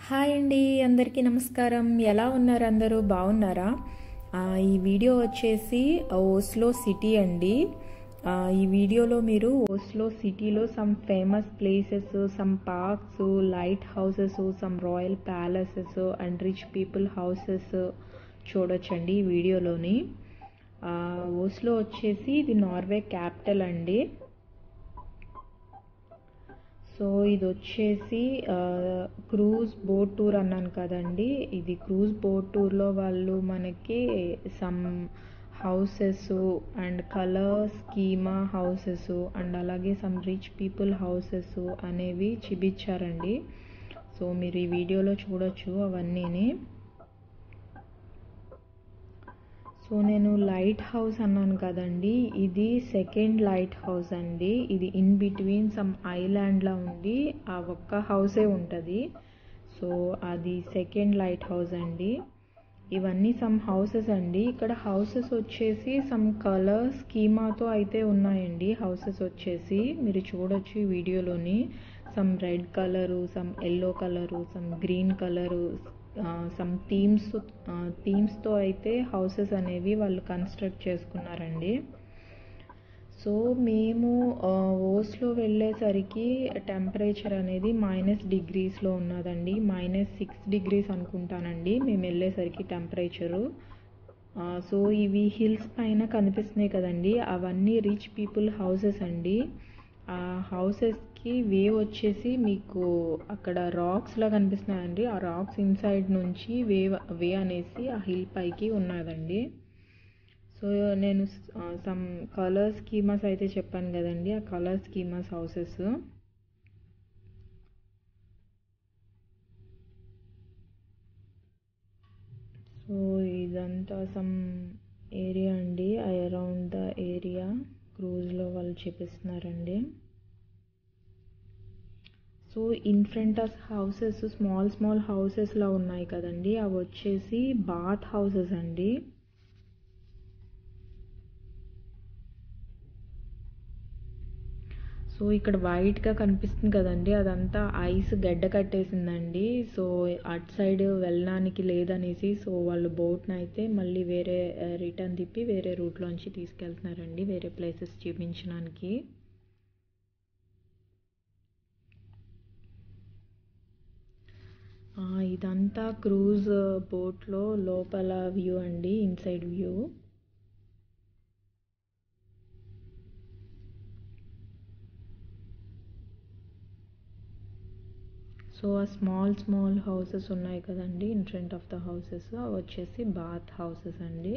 Hi అండి, అందరికీ నమస్కారం. ఎలా ఉన్నారు? అందరూ బాగున్నారా? ఈ వీడియో వచ్చేసి ఓస్లో సిటీ అండి. ఈ వీడియోలో మీరు ఓస్లో సిటీలో some famous places, some parks, light houses, some royal palaces and rich people houses చూడొచ్చండి ఈ వీడియోలోని. ఓస్లో వచ్చేసి ఇది నార్వే క్యాపిటల్ అండి. సో ఇది వచ్చేసి క్రూజ్ బోట్ టూర్ అన్నాను కదండి. ఇది క్రూజ్ బోట్ టూర్లో వాళ్ళు మనకి some houses and colour schema houses and అలాగే సమ్ రిచ్ పీపుల్ హౌసెస్ అనేవి చూపించారండి. సో మీరు ఈ వీడియోలో చూడొచ్చు అవన్నీని. సో నేను లైట్ హౌస్ అన్నాను కదండి, ఇది సెకండ్ లైట్ హౌస్ అండి. ఇది ఇన్ బిట్వీన్ సమ్ ఐలాండ్లా ఉండి ఆ ఒక్క హౌసే ఉంటుంది. సో అది సెకండ్ లైట్ హౌస్ అండి. ఇవన్నీ సమ్ హౌసెస్ అండి. ఇక్కడ హౌసెస్ వచ్చేసి సమ్ కలర్ స్కీమాతో అయితే ఉన్నాయండి. హౌసెస్ వచ్చేసి మీరు చూడొచ్చు ఈ వీడియోలోని. Some red colour, some yellow colour, some green colour, some థీమ్స్తో అయితే హౌసెస్ అనేవి వాళ్ళు కన్స్ట్రక్ట్ చేసుకున్నారండి. సో మేము ఓస్లో వెళ్ళేసరికి టెంపరేచర్ అనేది -డిగ్రీస్లో ఉన్నదండి. -6 degrees అనుకుంటానండి మేము వెళ్ళేసరికి టెంపరేచరు. సో ఇవి హిల్స్ పైన కనిపిస్తున్నాయి కదండి, అవన్నీ రిచ్ పీపుల్ హౌసెస్ అండి. ఆ హౌసెస్కి వేవ్ వచ్చేసి మీకు అక్కడ రాక్స్లా కనిపిస్తున్నాయండి. ఆ రాక్స్ ఇన్సైడ్ నుంచి వే అనేసి ఆ హిల్ పైకి ఉన్నదండి. సో నేను సమ్ కలర్ స్కీమాస్ అయితే చెప్పాను కదండి, ఆ కలర్ స్కీమాస్ హౌసెస్. సో ఇదంతా సమ్ ఏరియా అండి, అరౌండ్ ద ఏరియా క్రూజ్లో వాళ్ళు చూపిస్తున్నారండి. So in front of houses small హౌసెస్లా ఉన్నాయి కదండి, అవి వచ్చేసి బాత్ హౌసెస్ అండి. సో ఇక్కడ వైట్గా కనిపిస్తుంది కదండి, అదంతా ఐస్ గడ్డ కట్టేసిందండి. సో అటు సైడ్ వెళ్ళడానికి లేదనేసి సో వాళ్ళు బోట్ని అయితే మళ్ళీ వేరే రిటర్న్ తిప్పి వేరే రూట్లోంచి తీసుకెళ్తున్నారండి వేరే ప్లేసెస్ చూపించడానికి. ఇదంతా క్రూజ్ బోట్లో లోపల వ్యూ అండి, ఇన్సైడ్ వ్యూ. సో ఆ స్మాల్ హౌసెస్ ఉన్నాయి కదండి in front of the houses, అవి వచ్చేసి బాత్ హౌసెస్ అండి.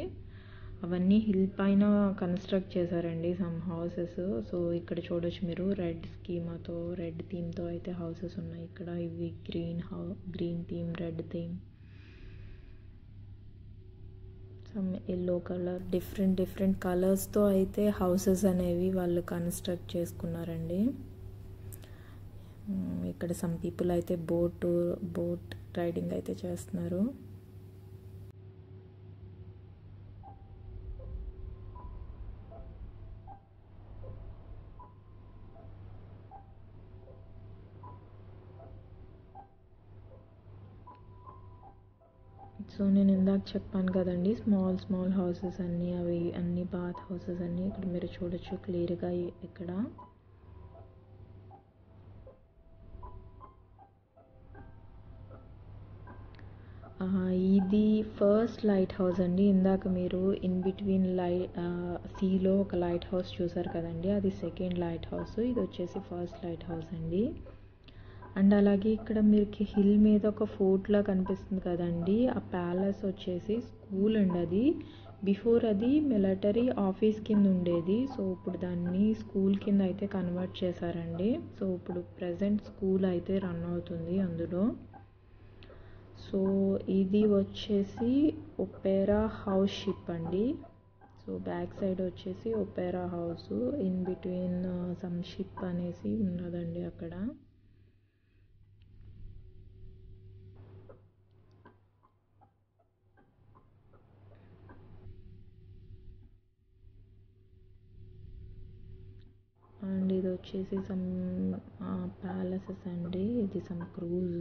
అవన్నీ హిల్ పైన కన్స్ట్రక్ట్ చేశారండి సమ్ హౌసెస్. సో ఇక్కడ చూడొచ్చు మీరు, రెడ్ స్కీమాతో రెడ్ థీమ్తో అయితే హౌసెస్ ఉన్నాయి ఇక్కడ. ఇవి green theme, red theme, some yellow colour, different కలర్స్తో అయితే హౌసెస్ అనేవి వాళ్ళు కన్స్ట్రక్ట్ చేసుకున్నారండి. ఇక్కడ సమ్ పీపుల్ అయితే బోట్ రైడింగ్ అయితే చేస్తున్నారు. సో నేను ఇందాక చెప్పాను కదండి స్మాల్ హౌసెస్ అన్నీ, అవి అన్ని బాత్ హౌసెస్ అన్నీ ఇక్కడ మీరు చూడొచ్చు క్లియర్గా. ఇక్కడ ఇది ఫస్ట్ లైట్ హౌస్ అండి. ఇందాక మీరు ఇన్ బిట్వీన్ సీలో ఒక లైట్ హౌస్ చూసారు కదండి, అది సెకండ్ లైట్ హౌస్. ఇది వచ్చేసి ఫస్ట్ లైట్ హౌస్ అండి. అండ్ అలాగే ఇక్కడ మీకు హిల్ మీద ఒక ఫోర్ట్లా కనిపిస్తుంది కదండి, ఆ ప్యాలెస్ వచ్చేసి స్కూల్ అండి. అది బిఫోర్ అది మిలిటరీ ఆఫీస్ కింద ఉండేది. సో ఇప్పుడు దాన్ని స్కూల్ కింద అయితే కన్వర్ట్ చేశారండి. సో ఇప్పుడు ప్రజెంట్ స్కూల్ అయితే రన్ అవుతుంది అందులో. సో ఇది వచ్చేసి ఒపేరా హౌస్ షిప్ అండి. సో బ్యాక్ సైడ్ వచ్చేసి Opera house, in between some ship అనేసి ఉన్నదండి అక్కడ. అండ్ ఇది వచ్చేసి సమ్ ప్యాలెసెస్ అండి, ఇది సమ్ క్రూజ్.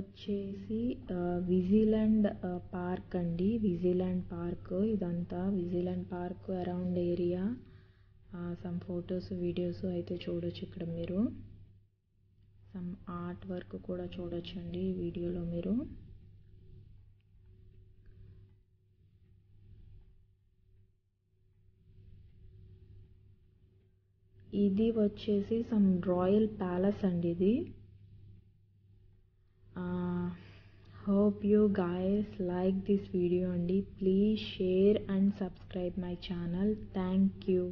వచ్చేసి విజిలాండ్ పార్క్ అండి. విజిలాండ్ పార్క్ ఇదంతా విజిలాండ్ park around area. Some photos videos అయితే చూడొచ్చు ఇక్కడ మీరు. సమ్ ఆర్ట్ వర్క్ కూడా చూడొచ్చండి ఈ వీడియోలో మీరు. ఇది వచ్చేసి సమ్ రాయల్ ప్యాలెస్ అండి ఇది. Hope you guys like this video అండి. Please share and subscribe my channel. Thank you.